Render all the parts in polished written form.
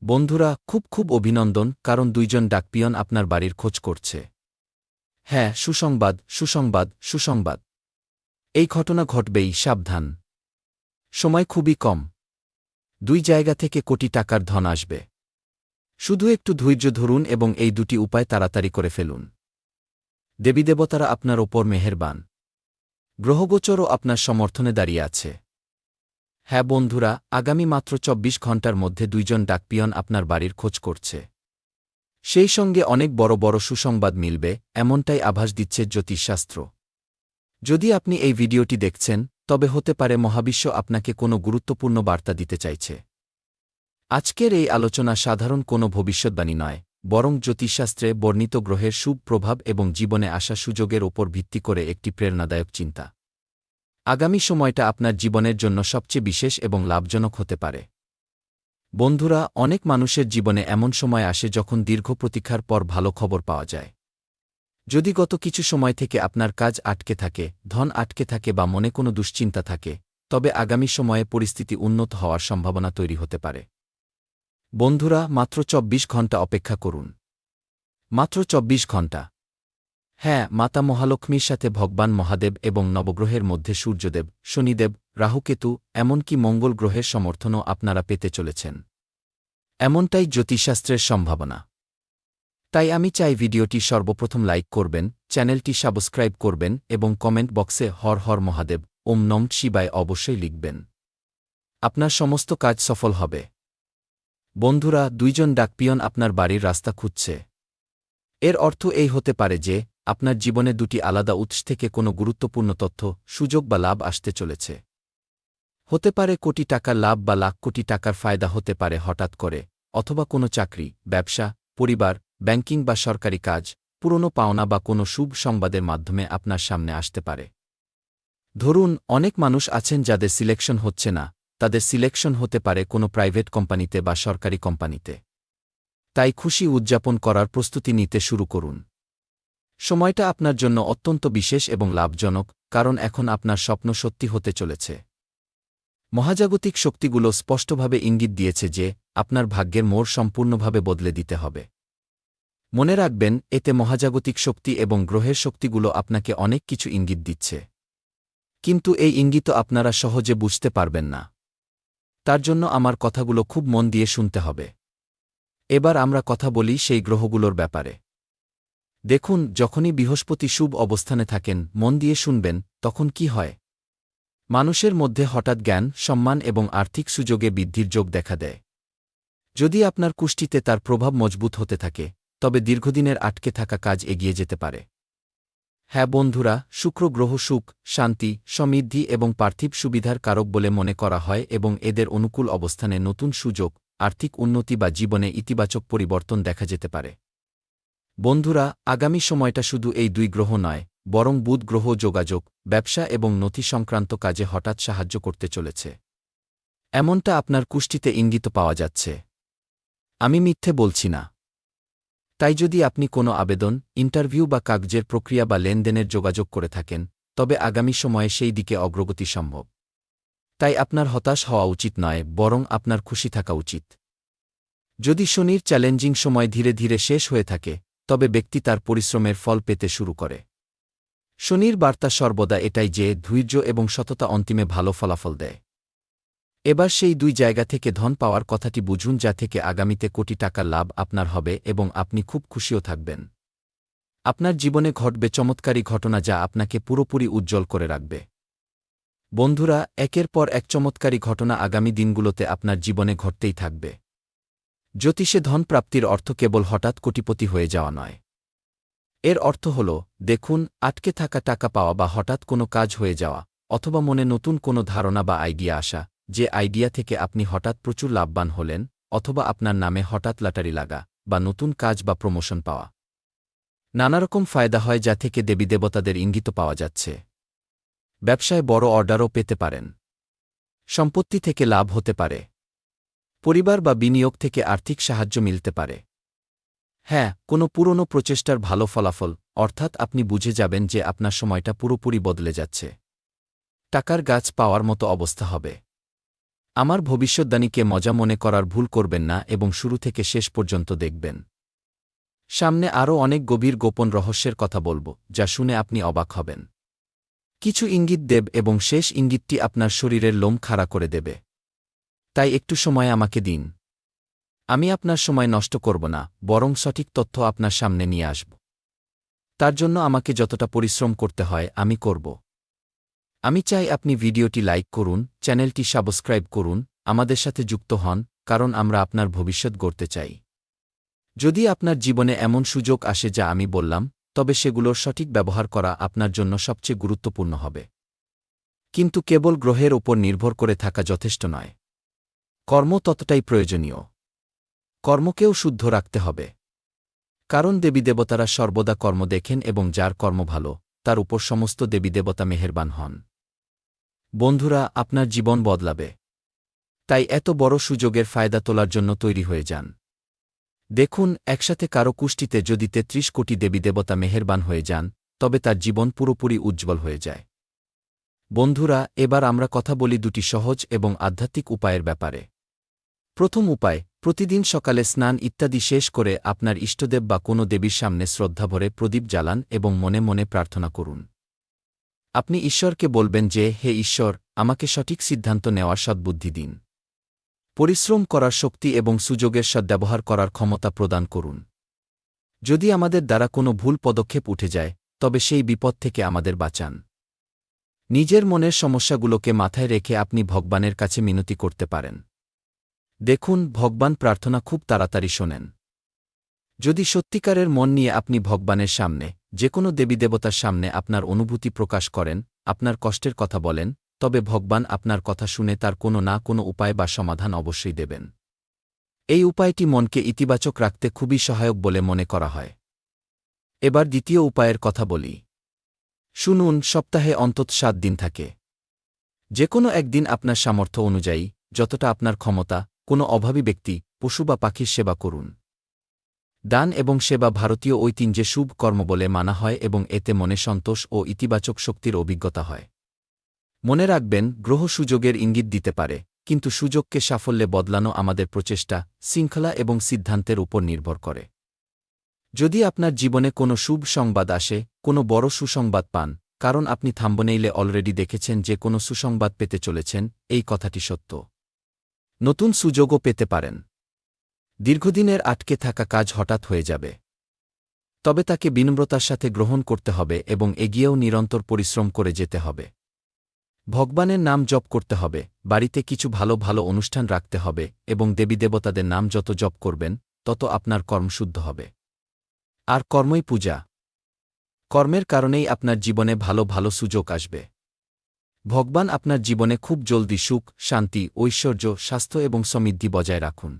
বন্ধুরা, খুব অভিনন্দন, কারণ দুইজন ডাকপিয়ন আপনার বাড়ির খোঁজ করছে। হ্যাঁ, সুসংবাদ, সুসংবাদ, সুসংবাদ। এই ঘটনা ঘটবেই, সাবধান। সময় খুবই কম। দুই জায়গা থেকে কোটি টাকার ধন আসবে। শুধু একটু ধৈর্য ধরুন এবং এই দুটি উপায় তাড়াতাড়ি করে ফেলুন। দেবীদেবতারা আপনার ওপর মেহেরবান। গ্রহগোচরও আপনার সমর্থনে দাঁড়িয়ে আছে। হ্যাঁ বন্ধুরা, আগামী মাত্র ২৪ ঘণ্টার মধ্যে দুইজন ডাকপিয়ন আপনার বাড়ির খোঁজ করছে। সেই সঙ্গে অনেক বড় বড় সুসংবাদ মিলবে, এমনটাই আভাস দিচ্ছে জ্যোতিষশাস্ত্র। যদি আপনি এই ভিডিওটি দেখছেন, তবে হতে পারে মহাবিশ্ব আপনাকে কোনো গুরুত্বপূর্ণ বার্তা দিতে চাইছে। আজকের এই আলোচনা সাধারণ কোনো ভবিষ্যদ্বাণী নয়, বরং জ্যোতিষশাস্ত্রে বর্ণিত গ্রহের শুভ প্রভাব এবং জীবনে আসা সুযোগের ওপর ভিত্তি করে একটি প্রেরণাদায়ক চিন্তা। আগামী সময়টা আপনার জীবনের জন্য সবচেয়ে বিশেষ এবং লাভজনক হতে পারে। বন্ধুরা, অনেক মানুষের জীবনে এমন সময় আসে যখন দীর্ঘ প্রতীক্ষার পর ভালো খবর পাওয়া যায়। যদি গত কিছু সময় থেকে আপনার কাজ আটকে থাকে, ধন আটকে থাকে বা মনে কোনো দুশ্চিন্তা থাকে, তবে আগামী সময়ে পরিস্থিতি উন্নত হওয়ার সম্ভাবনা তৈরি হতে পারে। বন্ধুরা, মাত্র ২৪ ঘণ্টা অপেক্ষা করুন। মাত্র ২৪ ঘণ্টা। হ্যাঁ, মাতা মহালক্ষ্মীর সাথে ভগবান মহাদেব এবং নবগ্রহের মধ্যে সূর্যদেব, শনিদেব, রাহুকেতু, এমনকি মঙ্গল গ্রহের সমর্থনও আপনারা পেতে চলেছেন। এমনটাই জ্যোতিষশাস্ত্রের সম্ভাবনা। তাই আমি চাই ভিডিওটি সর্বপ্রথম লাইক করবেন, চ্যানেলটি সাবস্ক্রাইব করবেন এবং কমেন্ট বক্সে হর হর মহাদেব, ওম নম শিবায় অবশ্যই লিখবেন। আপনার সমস্ত কাজ সফল হবে। বন্ধুরা, দুইজন ডাকপিয়ন আপনার বাড়ির রাস্তা খুঁজছে। এর অর্থ এই হতে পারে যে, আপনার জীবনে দুটি আলাদা উৎস থেকে কোনো গুরুত্বপূর্ণ তথ্য, সুযোগ বা লাভ আসতে চলেছে। হতে পারে কোটি টাকার লাভ বা লাখ কোটি টাকার ফায়দা হতে পারে হঠাৎ করে, অথবা কোনো চাকরি, ব্যবসা, পরিবার, ব্যাংকিং বা সরকারি কাজ, পুরনো পাওনা বা কোনো শুভ সংবাদের মাধ্যমে আপনার সামনে আসতে পারে। ধরুন, অনেক মানুষ আছেন যাদের সিলেকশন হচ্ছে না, তাদের সিলেকশন হতে পারে কোনো প্রাইভেট কোম্পানিতে বা সরকারি কোম্পানিতে। তাই খুশি উদযাপন করার প্রস্তুতি নিতে শুরু করুন। সময়টা আপনার জন্য অত্যন্ত বিশেষ এবং লাভজনক, কারণ এখন আপনার স্বপ্ন সত্যি হতে চলেছে। মহাজাগতিক শক্তিগুলো স্পষ্টভাবে ইঙ্গিত দিয়েছে যে, আপনার ভাগ্যের মোড় সম্পূর্ণভাবে বদলে দিতে হবে। মনে রাখবেন, এতে মহাজাগতিক শক্তি এবং গ্রহের শক্তিগুলো আপনাকে অনেক কিছু ইঙ্গিত দিচ্ছে। কিন্তু এই ইঙ্গিত আপনারা সহজে বুঝতে পারবেন না। তার জন্য আমার কথাগুলো খুব মন দিয়ে শুনতে হবে। এবার আমরা কথা বলি সেই গ্রহগুলোর ব্যাপারে। দেখুন, যখনই বৃহস্পতি শুভ অবস্থানে থাকেন, মন দিয়ে শুনবেন, তখন কি হয়? মানুষের মধ্যে হঠাৎ জ্ঞান, সম্মান এবং আর্থিক সুযোগে বৃদ্ধির যোগ দেখা দেয়। যদি আপনার কুষ্টিতে তার প্রভাব মজবুত হতে থাকে, তবে দীর্ঘদিনের আটকে থাকা কাজ এগিয়ে যেতে পারে। হ্যাঁ বন্ধুরা, শুক্র গ্রহ সুখ, শান্তি, সমৃদ্ধি এবং পার্থিব সুবিধার কারক বলে মনে করা হয় এবং এদের অনুকূল অবস্থানে নতুন সুযোগ, আর্থিক উন্নতি বা জীবনে ইতিবাচক পরিবর্তন দেখা যেতে পারে। বন্ধুরা, আগামী সময়টা শুধু এই দুই গ্রহ নয়, বরং বুধ গ্রহ যোগাযোগ, ব্যবসা এবং নথি সংক্রান্ত কাজে হঠাৎ সাহায্য করতে চলেছে। এমনটা আপনার কুষ্টিতে ইঙ্গিত পাওয়া যাচ্ছে। আমি মিথ্যে বলছি না। তাই যদি আপনি কোনো আবেদন, ইন্টারভিউ বা কাগজের প্রক্রিয়া বা লেনদেনের যোগাযোগ করে থাকেন, তবে আগামী সময়ে সেই দিকে অগ্রগতি সম্ভব। তাই আপনার হতাশ হওয়া উচিত নয়, বরং আপনার খুশি থাকা উচিত। যদি শনির চ্যালেঞ্জিং সময় ধীরে ধীরে শেষ হয়ে থাকে, তবে ব্যক্তি তার পরিশ্রমের ফল পেতে শুরু করে। শনির বার্তা সর্বদা এটাই যে, ধৈর্য এবং সততা অন্তিমে ভালো ফলাফল দেয়। এবার সেই দুই জায়গা থেকে ধন পাওয়ার কথাটি বুঝুন, যা থেকে আগামীতে কোটি টাকার লাভ আপনার হবে এবং আপনি খুব খুশিও থাকবেন। আপনার জীবনে ঘটবে চমৎকারী ঘটনা যা আপনাকে পুরোপুরি উজ্জ্বল করে রাখবে। বন্ধুরা, একের পর এক চমৎকারী ঘটনা আগামী দিনগুলোতে আপনার জীবনে ঘটতেই থাকবে। জ্যোতিষে ধন প্রাপ্তির অর্থ কেবল হঠাৎ কোটিপতি হয়ে যাওয়া নয়। এর অর্থ হল, দেখুন, আটকে থাকা টাকা পাওয়া বা হঠাৎ কোনো কাজ হয়ে যাওয়া, অথবা মনে নতুন কোনো ধারণা বা আইডিয়া আসা, যে আইডিয়া থেকে আপনি হঠাৎ প্রচুর লাভবান হলেন, অথবা আপনার নামে হঠাৎ লটারি লাগা, বা নতুন কাজ বা প্রমোশন পাওয়া। নানারকম ফায়দা হয় যা থেকে দেবীদেবতাদের ইঙ্গিত পাওয়া যাচ্ছে। ব্যবসায় বড় অর্ডারও পেতে পারেন। সম্পত্তি থেকে লাভ হতে পারে। পরিবার বা বিনিয়োগ থেকে আর্থিক সাহায্য মিলতে পারে। হ্যাঁ, কোনো পুরনো প্রচেষ্টার ভালো ফলাফল, অর্থাৎ আপনি বুঝে যাবেন যে আপনার সময়টা পুরোপুরি বদলে যাচ্ছে। টাকার গাছ পাওয়ার মতো অবস্থা হবে। আমার ভবিষ্যদ্বাণীকে মজা মনে করার ভুল করবেন না এবং শুরু থেকে শেষ পর্যন্ত দেখবেন। সামনে আরও অনেক গভীর গোপন রহস্যের কথা বলব, যা শুনে আপনি অবাক হবেন। কিছু ইঙ্গিত দেব এবং শেষ ইঙ্গিতটি আপনার শরীরের লোম খাড়া করে দেবে। তাই একটু সময় আমাকে দিন। আমি আপনার সময় নষ্ট করব না, বরং সঠিক তথ্য আপনার সামনে নিয়ে আসব। তার জন্য আমাকে যতটা পরিশ্রম করতে হয় আমি করব। আমি চাই আপনি ভিডিওটি লাইক করুন, চ্যানেলটি সাবস্ক্রাইব করুন, আমাদের সাথে যুক্ত হন, কারণ আমরা আপনার ভবিষ্যৎ গড়তে চাই। যদি আপনার জীবনে এমন সুযোগ আসে যা আমি বললাম, তবে সেগুলোর সঠিক ব্যবহার করা আপনার জন্য সবচেয়ে গুরুত্বপূর্ণ হবে। কিন্তু কেবল গ্রহের ওপর নির্ভর করে থাকা যথেষ্ট নয়। কর্ম ততটাই প্রয়োজনীয়। কর্মকেও শুদ্ধ রাখতে হবে। কারণ দেবীদেবতারা সর্বদা কর্ম দেখেন এবং যার কর্ম ভালো, তার উপর সমস্ত দেবীদেবতা মেহেরবান হন। বন্ধুরা, আপনার জীবন বদলাবে। তাই এত বড় সুযোগের ফায়দা তোলার জন্য তৈরি হয়ে যান। দেখুন, একসাথে কারো কুষ্টিতে যদি ৩৩ কোটি দেবীদেবতা মেহেরবান হয়ে যান, তবে তার জীবন পুরোপুরি উজ্জ্বল হয়ে যায়। বন্ধুরা, এবার আমরা কথা বলি দুটি সহজ এবং আধ্যাত্মিক উপায়ের ব্যাপারে। প্রথম উপায়, প্রতিদিন সকালে স্নান ইত্যাদি শেষ করে আপনার ইষ্টদেব বা কোনো দেবীর সামনে শ্রদ্ধাভরে প্রদীপ জ্বালান এবং মনে মনে প্রার্থনা করুন। আপনি ঈশ্বরকে বলবেন যে, হে ঈশ্বর, আমাকে সঠিক সিদ্ধান্ত নেওয়ার সদ্বুদ্ধি দিন। পরিশ্রম করার শক্তি এবং সুযোগের সদ্ব্যবহার করার ক্ষমতা প্রদান করুন। যদি আমাদের দ্বারা কোনো ভুল পদক্ষেপ উঠে যায়, তবে সেই বিপদ থেকে আমাদের বাঁচান। নিজের মনের সমস্যাগুলোকে মাথায় রেখে আপনি ভগবানের কাছে মিনতি করতে পারেন। দেখুন, ভগবান প্রার্থনা খুব তাড়াতাড়ি শোনেন। যদি সত্যিকারের মন নিয়ে আপনি ভগবানের সামনে, যে কোনো দেবীদেবতার সামনে আপনার অনুভূতি প্রকাশ করেন, আপনার কষ্টের কথা বলেন, তবে ভগবান আপনার কথা শুনে তার কোনো না কোনো উপায় বা সমাধান অবশ্যই দেবেন। এই উপায়টি মনকে ইতিবাচক রাখতে খুবই সহায়ক বলে মনে করা হয়। এবার দ্বিতীয় উপায়ের কথা বলি। শুনুন, সপ্তাহে অন্তত ৭ দিন থাকে। যে কোনো একদিন আপনার সামর্থ্য অনুযায়ী, যতটা আপনার ক্ষমতা, কোনো অভাবী ব্যক্তি, পশু বা পাখির সেবা করুন। দান এবং সেবা ভারতীয় ঐতিহ্যে শুভ কর্ম বলে মানা হয় এবং এতে মনে সন্তোষ ও ইতিবাচক শক্তির অভিজ্ঞতা হয়। মনে রাখবেন, গ্রহ সুযোগের ইঙ্গিত দিতে পারে, কিন্তু সুযোগকে সাফল্যে বদলানো আমাদের প্রচেষ্টা, শৃঙ্খলা এবং সিদ্ধান্তের উপর নির্ভর করে। যদি আপনার জীবনে কোনো শুভ সংবাদ আসে, কোনো বড় সুসংবাদ পান, কারণ আপনি থাম্বনেইলে অলরেডি দেখেছেন যে কোনো সুসংবাদ পেতে চলেছেন, এই কথাটি সত্য। নতুন সুযোগও পেতে পারেন। দীর্ঘদিনের আটকে থাকা কাজ হঠাৎ হয়ে যাবে। তবে তাকে বিনম্রতার সাথে গ্রহণ করতে হবে এবং এগিয়েও নিরন্তর পরিশ্রম করে যেতে হবে। ভগবানের নাম জপ করতে হবে, বাড়িতে কিছু ভালো ভালো অনুষ্ঠান রাখতে হবে এবং দেবীদেবতাদের নাম যত জপ করবেন, তত আপনার কর্ম শুদ্ধ হবে। আর কর্মই পূজা। কর্মের কারণেই আপনার জীবনে ভালো ভালো সুযোগ আসবে। ভগবান আপনার জীবনে খুব জলদি সুখ, শান্তি, ঐশ্বর্য, স্বাস্থ্য এবং সমৃদ্ধি বজায় রাখুন।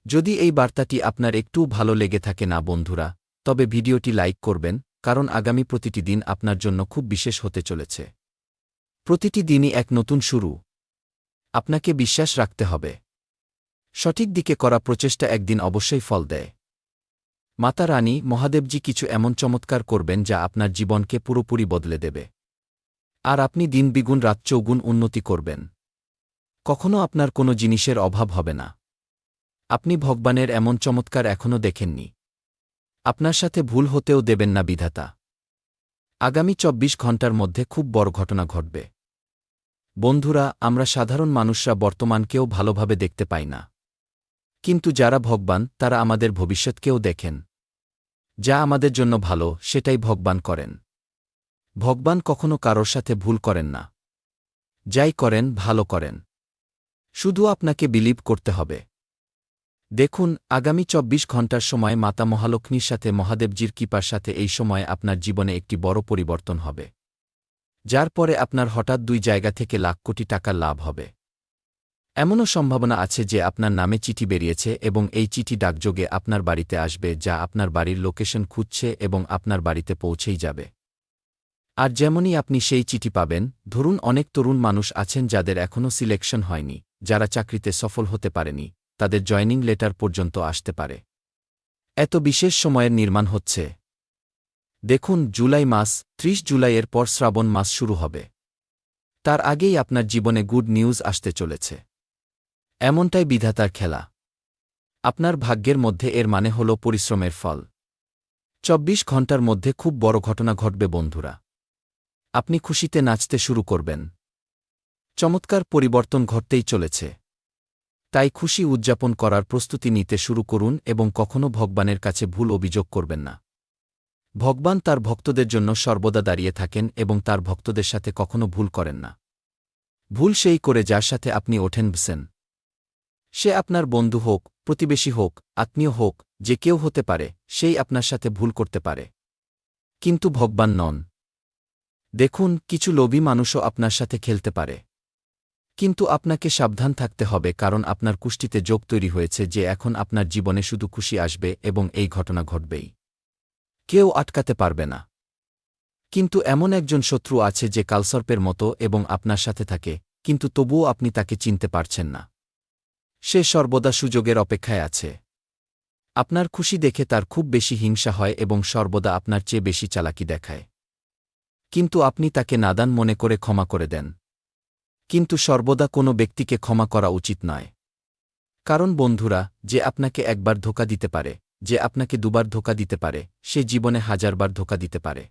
যদি এই বার্তাটি আপনার একটু ভালো লেগে থাকে না বন্ধুরা, তবে ভিডিওটি লাইক করবেন, কারণ আগামী প্রতিটি দিন আপনার জন্য খুব বিশেষ হতে চলেছে। প্রতিটি দিনই এক নতুন শুরু। আপনাকে বিশ্বাস রাখতে হবে। সঠিক দিকে করা প্রচেষ্টা একদিন অবশ্যই ফল দেয়। মাতা রানী, মহাদেবজি কিছু এমন চমৎকার করবেন যা আপনার জীবনকে পুরোপুরি বদলে দেবে। আর আপনি দিন দ্বিগুণ রাত চৌগুণ উন্নতি করবেন। কখনো আপনার কোনো জিনিসের অভাব হবে না। আপনি ভগবানের এমন চমৎকার এখনও দেখেননি। আপনার সাথে ভুল হতেও দেবেন না বিধাতা। আগামী ২৪ ঘণ্টার মধ্যে খুব বড় ঘটনা ঘটবে। বন্ধুরা, আমরা সাধারণ মানুষরা বর্তমানকেও ভালোভাবে দেখতে পাই না। কিন্তু যারা ভগবান, তারা আমাদের ভবিষ্যৎকেও দেখেন। যা আমাদের জন্য ভালো, সেটাই ভগবান করেন। ভগবান কখনো কারোর সাথে ভুল করেন না। যাই করেন, ভালো করেন। শুধু আপনাকে বিলিভ করতে হবে। দেখুন, আগামী ২৪ ঘণ্টার সময় মাতা মহালক্ষ্মীর সাথে মহাদেবজির কৃপার সাথে এই সময় আপনার জীবনে একটি বড় পরিবর্তন হবে, যার পরে আপনার হঠাৎ ২ জায়গা থেকে লাখ কোটি টাকার লাভ হবে। এমনও সম্ভাবনা আছে যে আপনার নামে চিঠি বেরিয়েছে এবং এই চিঠি ডাকযোগে আপনার বাড়িতে আসবে, যা আপনার বাড়ির লোকেশন খুঁজছে এবং আপনার বাড়িতে পৌঁছেই যাবে। আর যেমনই আপনি সেই চিঠি পাবেন, ধরুন অনেক তরুণ মানুষ আছেন যাদের এখনও সিলেকশন হয়নি, যারা চাকরিতে সফল হতে পারেনি, তাদের জয়নিং লেটার পর্যন্ত আসতে পারে। এত বিশেষ সময়ের নির্মাণ হচ্ছে। দেখুন, জুলাই মাস, ৩০ জুলাইয়ের পর শ্রাবণ মাস শুরু হবে। তার আগেই আপনার জীবনে গুড নিউজ আসতে চলেছে। এমনটাই বিধাতার খেলা। আপনার ভাগ্যের মধ্যে এর মানে হল পরিশ্রমের ফল। ২৪ ঘণ্টার মধ্যে খুব বড় ঘটনা ঘটবে বন্ধুরা। আপনি খুশিতে নাচতে শুরু করবেন। চমৎকার পরিবর্তন ঘটতেই চলেছে। তাই খুশি উদযাপন করার প্রস্তুতি নিতে শুরু করুন এবং কখনও ভগবানের কাছে ভুল অভিযোগ করবেন না। ভগবান তার ভক্তদের জন্য সর্বদা দাঁড়িয়ে থাকেন এবং তার ভক্তদের সাথে কখনও ভুল করেন না। ভুল সেই করে যার সাথে আপনি ওঠেন বসেন। সে আপনার বন্ধু হোক, প্রতিবেশী হোক, আত্মীয় হোক, যে কেউ হতে পারে, সেই আপনার সাথে ভুল করতে পারে। কিন্তু ভগবান নন। দেখুন, কিছু লোভী মানুষও আপনার সাথে খেলতে পারে। কিন্তু আপনাকে সাবধান থাকতে হবে, কারণ আপনার কুষ্টিতে যোগ তৈরি হয়েছে যে এখন আপনার জীবনে শুধু খুশি আসবে এবং এই ঘটনা ঘটবেই। কেউ আটকাতে পারবে না। কিন্তু এমন একজন শত্রু আছে যে কালসর্পের মতো এবং আপনার সাথে থাকে, কিন্তু তবুও আপনি তাকে চিনতে পারছেন না। সে সর্বদা সুযোগের অপেক্ষায় আছে। আপনার খুশি দেখে তার খুব বেশি হিংসা হয় এবং সর্বদা আপনার চেয়ে বেশি চালাকি দেখায়। কিন্তু আপনি তাকে নাদান মনে করে ক্ষমা করে দেন। কিন্তু সর্বদা কোনো ব্যক্তিকে ক্ষমা করা উচিত নয়। কারণ বন্ধুরা, যে আপনাকে একবার ধোঁকা দিতে পারে, যে আপনাকে দুবার ধোঁকা দিতে পারে, সে জীবনে হাজারবার ধোঁকা দিতে পারে।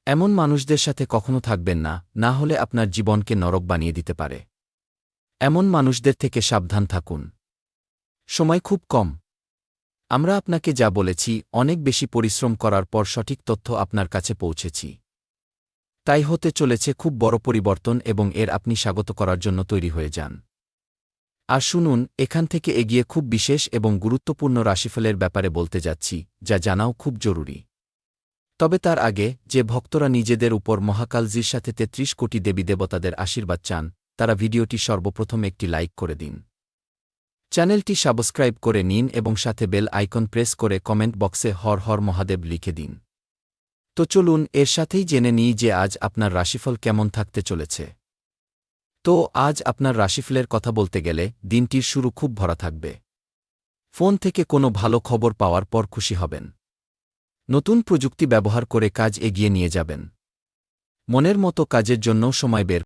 এমন মানুষদের সাথে কখনো থাকবেন না, না হলে আপনার জীবনকে নরক বানিয়ে দিতে পারে। এমন মানুষদের থেকে সাবধান থাকুন। সময় খুব কম। আমরা আপনাকে যা বলেছি, অনেক বেশি পরিশ্রম করার পর সঠিক তথ্য আপনার কাছে পৌঁছেছি। তাই হতে চলেছে খুব বড় পরিবর্তন এবং এর আপনি স্বাগত করার জন্য তৈরি হয়ে যান। আর শুনুন, এখান থেকে এগিয়ে খুব বিশেষ এবং গুরুত্বপূর্ণ রাশিফলের ব্যাপারে বলতে যাচ্ছি, যা জানাও খুব জরুরি। তবে তার আগে, যে ভক্তরা নিজেদের উপর মহাকালজির সাথে ৩৩ কোটি দেবী দেবতাদের আশীর্বাদ চান, তারা ভিডিওটি সর্বপ্রথম একটি লাইক করে দিন। চ্যানেলটি সাবস্ক্রাইব করে নিন এবং সাথে বেল আইকন প্রেস করে কমেন্ট বক্সে হর হর মহাদেব লিখে দিন। তো চলুন, এর সাথেই জেনে নিই যে আজ আপনার রাশিফল কেমন থাকতে চলেছে। তো আজ আপনার রাশিফলের কথা বলতে গেলে, দিনটির শুরু খুব ভরা থাকবে। ফোন থেকে কোনো ভালো খবর পাওয়ার পর খুশি হবেন। নতুন প্রযুক্তি ব্যবহার করে কাজ এগিয়ে নিয়ে যাবেন। মনের মতো কাজের জন্যও সময় বের